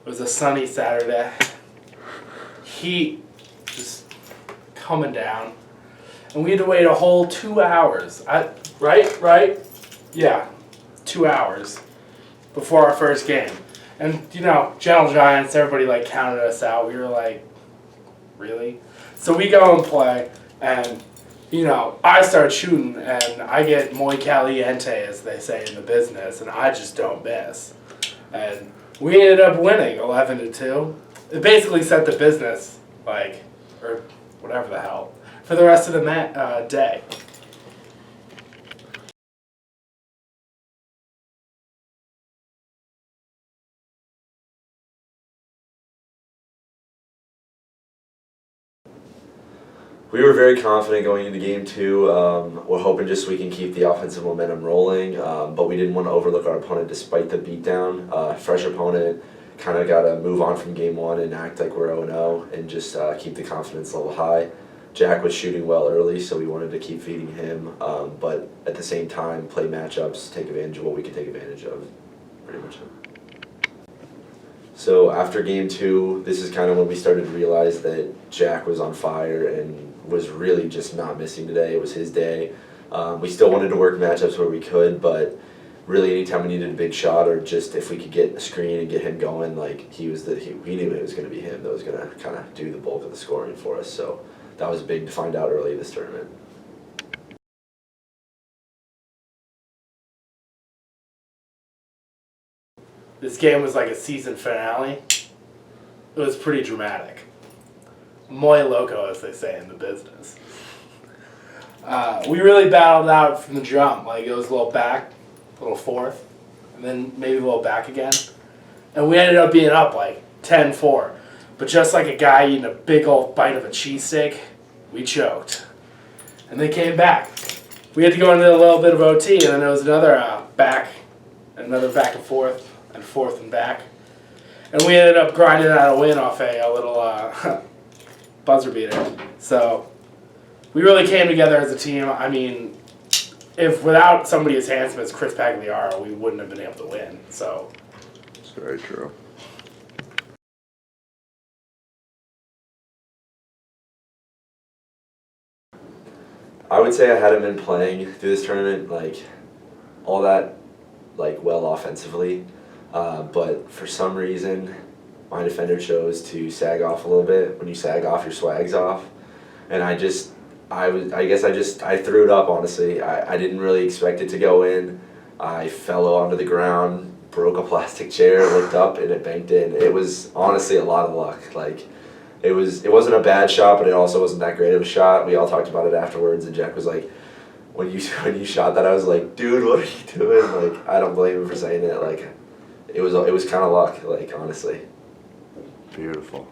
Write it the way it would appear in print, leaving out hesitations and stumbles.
It was a sunny Saturday. Heat just coming down. And we had to wait a whole 2 hours. Right? Yeah, 2 hours before our first game. And, you know, Gentle Giants, everybody, like, counted us out. We were like, really? So we go and play, and, you know, I start shooting, and I get muy caliente, as they say in the business, and I just don't miss. And we ended up winning 11-2. It basically set the business, like, or whatever the hell, for the rest of the day. We were very confident going into game 2. We're hoping just we can keep the offensive momentum rolling, but we didn't want to overlook our opponent despite the beatdown. Fresh opponent, kind of got to move on from game 1 and act like we're 0-0 and just keep the confidence level high. Jack was shooting well early, so we wanted to keep feeding him, but at the same time play matchups, take advantage of what we can take advantage of, pretty much. So after game 2, this is kind of when we started to realize that Jack was on fire and was really just not missing today. It was his day. We still wanted to work matchups where we could, but really anytime we needed a big shot or just if we could get a screen and get him going, like we knew it was going to be him that was going to kind of do the bulk of the scoring for us. So that was big to find out early in this tournament. This game was like a season finale. It was pretty dramatic. Muy loco, as they say in the business. We really battled out from the jump. Like, it was a little back, a little forth, and then maybe a little back again. And we ended up being up like 10-4. But just like a guy eating a big old bite of a cheesesteak, we choked. And they came back. We had to go into a little bit of OT, and then there was another back and forth. And forth and back. And we ended up grinding out a win off a little buzzer beater. So we really came together as a team. I mean, if without somebody as handsome as Chris Pagliaro, we wouldn't have been able to win. So It's very true. I would say I hadn't been playing through this tournament like all that well offensively. But for some reason, my defender chose to sag off a little bit. When you sag off, your swag's off. And I guess I threw it up, honestly. I didn't really expect it to go in. I fell onto the ground, broke a plastic chair, looked up, and it banked in. It was honestly a lot of luck. Like, it wasn't a bad shot, but it also wasn't that great of a shot. We all talked about it afterwards, and Jack was like, when you shot that, I was like, dude, what are you doing? Like, I don't blame him for saying it. Like, it was kind of luck, like, honestly. Beautiful.